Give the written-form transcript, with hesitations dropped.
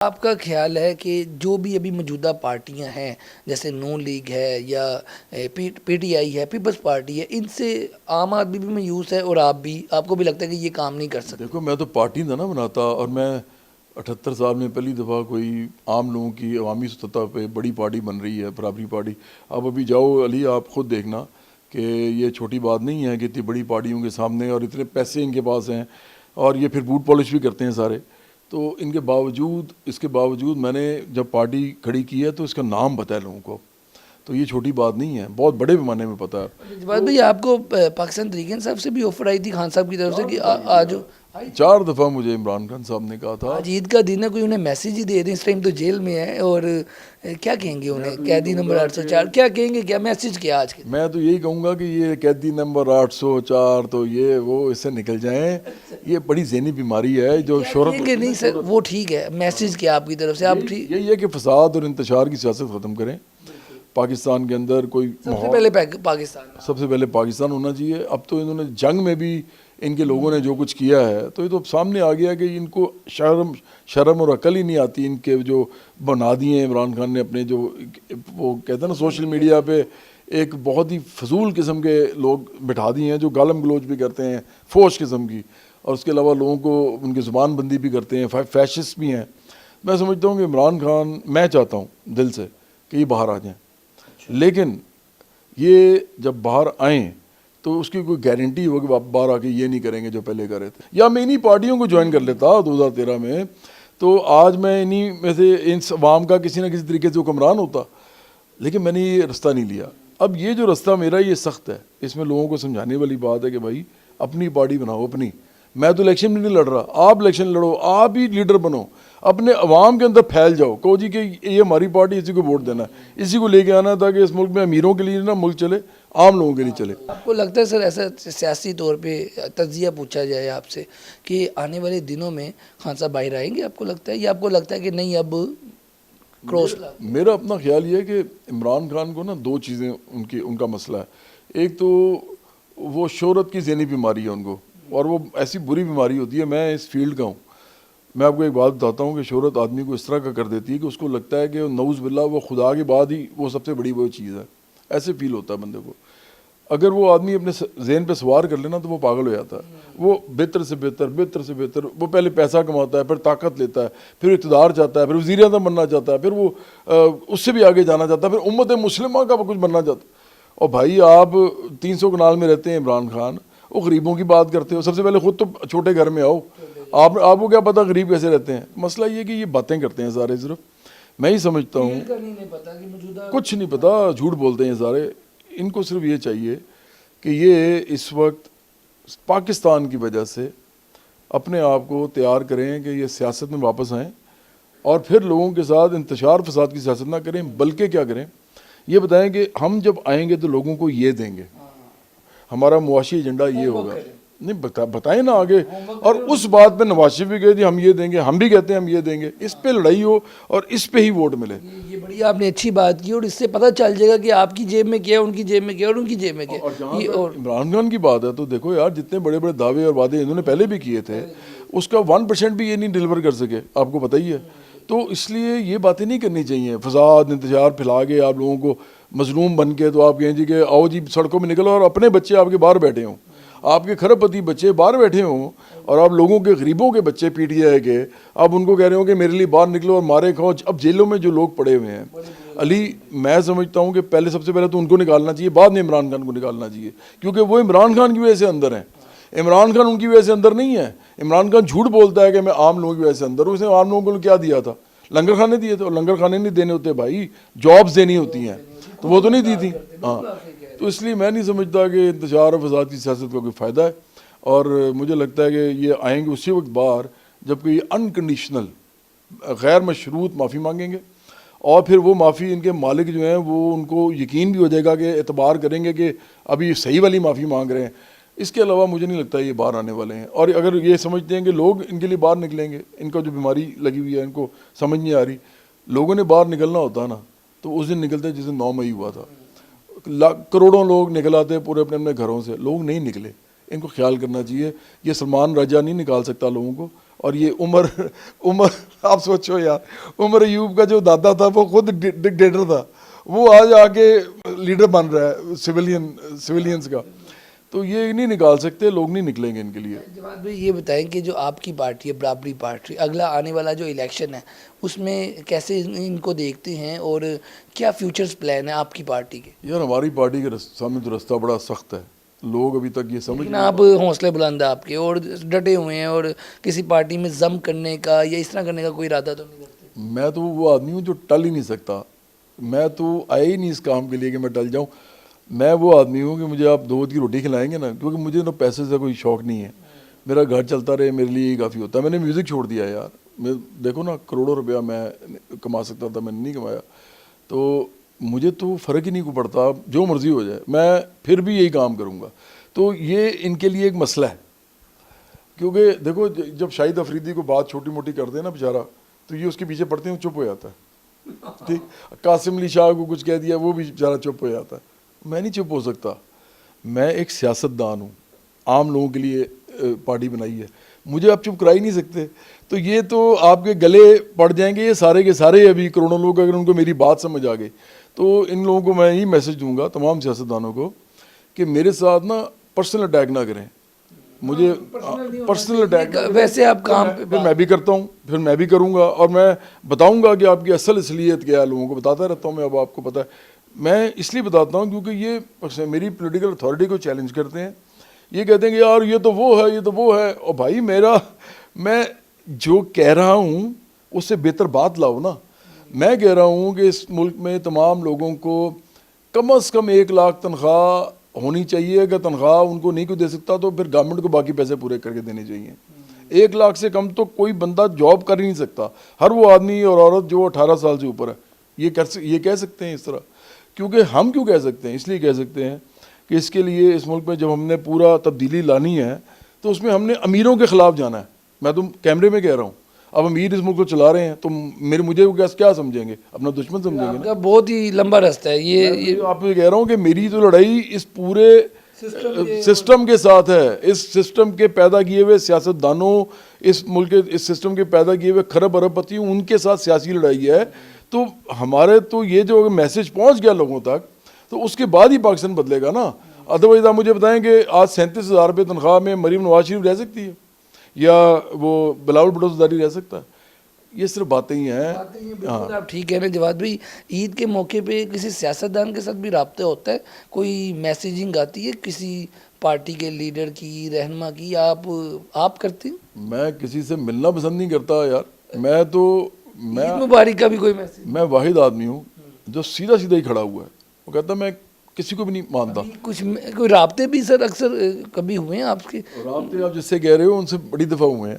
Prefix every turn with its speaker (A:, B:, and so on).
A: آپ کا خیال ہے کہ جو بھی ابھی موجودہ پارٹیاں ہیں جیسے نون لیگ ہے یا پی ٹی آئی ہے، پیپلز پارٹی ہے، ان سے عام آدمی بھی مایوس ہے اور آپ کو بھی لگتا ہے کہ یہ کام نہیں کر سکتے؟
B: دیکھو میں تو پارٹی نہ بناتا، اور میں 78 سال میں پہلی دفعہ کوئی عام لوگوں کی عوامی سطح پہ بڑی پارٹی بن رہی ہے، برابری پارٹی۔ آپ ابھی جاؤ علی، آپ خود دیکھنا کہ یہ چھوٹی بات نہیں ہے کہ اتنی بڑی پارٹیوں کے سامنے، اور اتنے پیسے ان کے پاس ہیں، اور یہ پھر بوٹ پالش بھی کرتے ہیں سارے۔ تو ان کے باوجود، اس کے باوجود میں نے جب پارٹی کھڑی کی ہے تو اس کا نام پتہ ہے لوگوں کو، تو یہ چھوٹی بات نہیں ہے، بہت بڑے پیمانے میں پتہ ہے۔
A: جواد بھائی، آپ کو پاکستان تحریک انصاف سے بھی آفر آئی تھی خان صاحب کی طرف سے کہ آج
B: 4 دفعہ مجھے عمران خان صاحب نے کہا تھا۔
A: آج عید کا دن ہے، کوئی انہیں میسیج ہی دے دیں، اس ٹائم تو جیل میں ہے، اور کیا کہیں گے انہیں؟ قیدی نمبر 804 کیا کہیں گے؟ کیا میسیج کیا آج کے؟
B: میں تو یہی کہوں گا کہ یہ قیدی نمبر 804 تو یہ وہ اس سے نکل جائیں، یہ بڑی ذہنی بیماری ہے جو شہرت۔
A: کہ نہیں سر، وہ ٹھیک ہے، میسیج کیا آپ کی طرف سے؟ آپ ٹھیک،
B: یہی ہے کہ فساد اور انتشار کی سیاست ختم کریں پاکستان کے اندر۔ کوئی
A: سب سے پہلے پاکستان
B: سب سے پہلے پاکستان ہونا چاہیے۔ اب تو انہوں نے جنگ میں بھی ان کے لوگوں نے جو کچھ کیا ہے، تو یہ تو سامنے آ گیا کہ ان کو شرم اور عقل ہی نہیں آتی۔ ان کے جو بنا دیے عمران خان نے اپنے، جو وہ کہتے ہیں نا سوشل میڈیا پہ ایک بہت ہی فضول قسم کے لوگ بٹھا دیے ہیں جو گالم گلوچ بھی کرتے ہیں، فوش قسم کی، اور اس کے علاوہ لوگوں کو ان کی زبان بندی بھی کرتے ہیں، فیشسٹ بھی ہیں۔ میں سمجھتا ہوں کہ عمران خان، میں چاہتا ہوں دل سے کہ یہ باہر آ جائیں، لیکن یہ جب باہر آئیں تو اس کی کوئی گارنٹی ہو کہ آپ باہر آ کے یہ نہیں کریں گے جو پہلے کر رہے تھے۔ یا میں انہی پارٹیوں کو جوائن کر لیتا 2013 میں، تو آج میں انہی میں سے ان عوام کا کسی نہ کسی طریقے سے حکمران ہوتا، لیکن میں نے یہ رستہ نہیں لیا۔ اب یہ جو رستہ میرا، یہ سخت ہے، اس میں لوگوں کو سمجھانے والی بات ہے کہ بھائی اپنی پارٹی بناؤ اپنی۔ میں تو الیکشن میں نہیں لڑ رہا، آپ الیکشن لڑو، آپ ہی لیڈر بنو، اپنے عوام کے اندر پھیل جاؤ، کہو جی کہ یہ ہماری پارٹی، اسی کو ووٹ دینا ہے، اسی کو لے کے آنا ہے، تاکہ اس ملک میں امیروں کے لیے نہ ملک چلے، عام لوگوں کے لیے چلے۔
A: آپ کو لگتا ہے سر، ایسا سیاسی طور پہ تجزیہ پوچھا جائے آپ سے کہ آنے والے دنوں میں خان صاحب باہر آئیں گے؟ آپ کو لگتا ہے، یا آپ کو لگتا ہے کہ نہیں اب کراس؟
B: میرا اپنا خیال یہ ہے کہ عمران خان کو نا دو چیزیں ان کا مسئلہ ہے۔ ایک تو وہ شہرت کی ذہنی بیماری ہے ان کو، اور وہ ایسی بری بیماری ہوتی ہے، میں اس فیلڈ کا ہوں۔ میں آپ کو ایک بات بتاتا ہوں کہ شہرت آدمی کو اس طرح کا کر دیتی ہے کہ اس کو لگتا ہے کہ نعوذ باللہ وہ خدا کے بعد ہی وہ سب سے بڑی وہ چیز ہے، ایسے فیل ہوتا ہے بندے کو۔ اگر وہ آدمی اپنے ذہن پہ سوار کر لینا تو وہ پاگل ہو جاتا ہے۔ وہ بہتر سے بہتر وہ پہلے پیسہ کماتا ہے، پھر طاقت لیتا ہے، پھر اقتدار چاہتا ہے، پھر وزیر اعظم بننا چاہتا ہے، پھر وہ اس سے بھی آگے جانا چاہتا ہے، پھر امت مسلمہ کا کچھ بننا چاہتا ہے۔ اور بھائی آپ 300 کنال میں رہتے ہیں عمران خان، وہ غریبوں کی بات کرتے ہو، سب سے پہلے خود تو چھوٹے گھر میں آؤ، آپ کو کیا پتہ غریب کیسے رہتے ہیں؟ مسئلہ یہ کہ یہ باتیں کرتے ہیں سارے، صرف میں ہی سمجھتا ہوں کچھ نہیں پتا، جھوٹ بولتے ہیں سارے۔ ان کو صرف یہ چاہیے کہ یہ اس وقت پاکستان کی وجہ سے اپنے آپ کو تیار کریں کہ یہ سیاست میں واپس آئیں، اور پھر لوگوں کے ساتھ انتشار فساد کی سیاست نہ کریں، بلکہ کیا کریں، یہ بتائیں کہ ہم جب آئیں گے تو لوگوں کو یہ دیں گے، ہمارا معاشی ایجنڈا یہ ہوگا۔ نہیں بتائیں نا آگے، اور اس بات پہ نواز شریف بھی کہتے ہیں ہم یہ دیں گے، ہم بھی کہتے ہیں ہم یہ دیں گے، اس پہ لڑائی ہو اور اس پہ ہی ووٹ ملے۔
A: یہ بڑی آپ نے اچھی بات کی، اور اس سے پتہ چل جائے گا کہ آپ کی جیب میں کیا ہے، ان کی جیب میں کیا ہے، اور ان کی جیب میں کیا ہے۔
B: اور عمران خان کی بات ہے تو دیکھو یار، جتنے بڑے بڑے دعوے اور وعدے انہوں نے پہلے بھی کیے تھے، اس کا 1% بھی یہ نہیں ڈیلیور کر سکے، آپ کو پتہ ہی ہے۔ تو اس لیے یہ باتیں نہیں کرنی چاہیے، فساد انتشار پھیلا کے آپ لوگوں کو مظلوم بن کے تو آپ کہیں جی کہ آؤ جی سڑکوں میں نکلو، اور اپنے بچے آپ کے باہر بیٹھے ہوں، آپ کے کھرب پتی بچے باہر بیٹھے ہوں، اور آپ لوگوں کے غریبوں کے بچے پی ٹی آئی کے آپ ان کو کہہ رہے ہو کہ میرے لیے باہر نکلو اور مارے کھاؤ۔ اب جیلوں میں جو لوگ پڑے ہوئے ہیں علی، میں سمجھتا ہوں کہ سب سے پہلے تو ان کو نکالنا چاہیے، بعد میں عمران خان کو نکالنا چاہیے، کیونکہ وہ عمران خان کی وجہ سے اندر ہیں، عمران خان ان کی وجہ سے اندر نہیں ہے۔ عمران خان جھوٹ بولتا ہے کہ میں عام لوگوں کی وجہ سے اندر ہوں، اس نے عام لوگوں کو کیا دیا تھا؟ لنگر کھانے دیے تھے، اور لنگر کھانے نہیں دینے ہوتے بھائی، جابز دینی ہوتی ہیں، تو وہ تو نہیں دی تھی۔ ہاں، تو اس لیے میں نہیں سمجھتا کہ انتشار اور فساد کی سیاست کا کوئی فائدہ ہے، اور مجھے لگتا ہے کہ یہ آئیں گے اسی وقت باہر جب کہ یہ انکنڈیشنل غیر مشروط معافی مانگیں گے، اور پھر وہ معافی ان کے مالک جو ہیں وہ ان کو یقین بھی ہو جائے گا کہ اعتبار کریں گے کہ ابھی صحیح والی معافی مانگ رہے ہیں۔ اس کے علاوہ مجھے نہیں لگتا یہ باہر آنے والے ہیں، اور اگر یہ سمجھتے ہیں کہ لوگ ان کے لیے باہر نکلیں گے، ان کا جو بیماری لگی ہوئی ہے ان کو سمجھ نہیں آ رہی، لوگوں نے باہر نکلنا ہوتا نا تو اس دن نکلتے جس دن 9 مئی ہوا تھا، کروڑوں لوگ نکل آتے پورے اپنے گھروں سے، لوگ نہیں نکلے۔ ان کو خیال کرنا چاہیے، یہ سلمان راجہ نہیں نکال سکتا لوگوں کو، اور یہ عمر آپ سوچو یار، عمر ایوب کا جو دادا تھا وہ خود ڈکٹیٹر تھا، وہ آج آ کے لیڈر بن رہا ہے سویلینز کا. تو یہ نہیں نکال سکتے، لوگ نہیں نکلیں گے ان کے لیے.
A: جواد بھائی یہ بتائیں کہ جو آپ کی پارٹی ہے برابری پارٹی، اگلا آنے والا جو الیکشن ہے اس میں کیسے ان کو دیکھتے ہیں اور کیا فیوچرز پلان ہے آپ کی پارٹی کے؟
B: یار ہماری پارٹی کے سامنے تو رستہ بڑا سخت ہے، لوگ ابھی تک یہ سمجھ
A: لیکن آپ حوصلے بلند ہیں آپ کے اور ڈٹے ہوئے ہیں، اور کسی پارٹی میں ضم کرنے کا یا اس طرح کرنے کا کوئی ارادہ تو نہیں کرتے؟
B: میں تو وہ آدمی ہوں جو ٹل ہی نہیں سکتا، میں تو آیا ہی نہیں اس کام کے لیے کہ میں ٹل جاؤں. میں وہ آدمی ہوں کہ مجھے آپ 2 وقت کی روٹی کھلائیں گے نا، کیونکہ مجھے نا پیسے سے کوئی شوق نہیں ہے، میرا گھر چلتا رہے میرے لیے ہی کافی ہوتا ہے. میں نے میوزک چھوڑ دیا ہے یار، میں دیکھو نا کروڑوں روپیہ میں کما سکتا تھا، میں نے نہیں کمایا. تو مجھے تو فرق ہی نہیں کو پڑتا، جو مرضی ہو جائے میں پھر بھی یہی کام کروں گا. تو یہ ان کے لیے ایک مسئلہ ہے، کیونکہ دیکھو جب شاہد افریدی کو بات چھوٹی موٹی کر دے نا بیچارہ، تو یہ اس کے پیچھے پڑتے ہیں، چپ ہو جاتا ہے. ٹھیک، قاسم علی شاہ کو کچھ کہہ دیا وہ بھی بیچارہ چپ ہو جاتا ہے. میں نہیں چپ ہو سکتا، میں ایک سیاستدان ہوں، عام لوگوں کے لیے پارٹی بنائی ہے، مجھے آپ چپ کرا ہی نہیں سکتے. تو یہ تو آپ کے گلے پڑ جائیں گے یہ سارے کے سارے. ابھی کروڑوں لوگ اگر ان کو میری بات سمجھ آ گئی تو ان لوگوں کو میں یہی میسج دوں گا، تمام سیاستدانوں کو، کہ میرے ساتھ نا پرسنل اٹیک نہ کریں. مجھے پرسنل اٹیک
A: ویسے آپ کام
B: پھر میں بھی کرتا ہوں، پھر میں بھی کروں گا، اور میں بتاؤں گا کہ آپ کی اصل اصلیت کیا ہے. لوگوں کو بتاتا رہتا ہوں میں، اب آپ کو پتہ ہے. میں اس لیے بتاتا ہوں کیونکہ یہ میری پولیٹیکل اتھارٹی کو چیلنج کرتے ہیں، یہ کہتے ہیں کہ یار یہ تو وہ ہے، یہ تو وہ ہے. اور بھائی میں جو کہہ رہا ہوں اس سے بہتر بات لاؤ نا. میں کہہ رہا ہوں کہ اس ملک میں تمام لوگوں کو کم از کم 1 لاکھ تنخواہ ہونی چاہیے. اگر تنخواہ ان کو نہیں کوئی دے سکتا تو پھر گورنمنٹ کو باقی پیسے پورے کر کے دینے چاہیے. 1 لاکھ سے کم تو کوئی بندہ جاب کر ہی نہیں سکتا. ہر وہ آدمی اور عورت جو 18 سال سے اوپر ہے یہ کہہ سکتے ہیں اس طرح. کیونکہ ہم کیوں کہہ سکتے ہیں؟ اس لیے کہہ سکتے ہیں کہ اس کے لیے اس ملک میں جب ہم نے پورا تبدیلی لانی ہے تو اس میں ہم نے امیروں کے خلاف جانا ہے. میں تو کیمرے میں کہہ رہا ہوں، اب امیر اس ملک کو چلا رہے ہیں تو مجھے کیا سمجھیں گے؟ اپنا دشمن سمجھیں گے نا.
A: بہت ہی لمبا راستہ ہے یہ.
B: آپ کو کہہ رہا ہوں کہ میری تو لڑائی اس پورے سسٹم کے ساتھ ہے. اس سسٹم کے پیدا کیے ہوئے سیاستدانوں، اس ملک کے اس سسٹم کے پیدا کیے ہوئے خرب ارب پتیوں، ان کے ساتھ سیاسی لڑائی ہے. تو ہمارے تو یہ جو میسج پہنچ گیا لوگوں تک تو اس کے بعد ہی پاکستان بدلے گا نا. ادروائز آپ مجھے بتائیں کہ آج 37,000 روپے تنخواہ میں مریم نواز شریف رہ سکتی ہے یا وہ بلاول بھٹو زرداری رہ سکتا ہے؟ یہ صرف باتیں ہی ہیں.
A: بالکل آپ ٹھیک کہہ رہے ہیں جواد بھائی. عید کے موقع پہ کسی سیاستدان کے ساتھ بھی رابطہ ہوتا ہے؟ کوئی میسیجنگ آتی ہے کسی پارٹی کے لیڈر کی، رہنما کی؟ آپ کرتے ہیں؟
B: میں کسی سے ملنا پسند نہیں کرتا یار. میں
A: عید مبارک کا بھی کوئی میسیج؟
B: میں واحد آدمی ہوں جو سیدھا ہی کھڑا ہوا ہے. وہ کہتا میں کسی کو بھی نہیں مانتا.
A: کچھ کوئی رابطے بھی سر اکثر کبھی ہوئے ہیں آپ کے؟
B: رابطے آپ جس سے کہہ رہے ہو ان سے بڑی دفعہ ہوئے ہیں.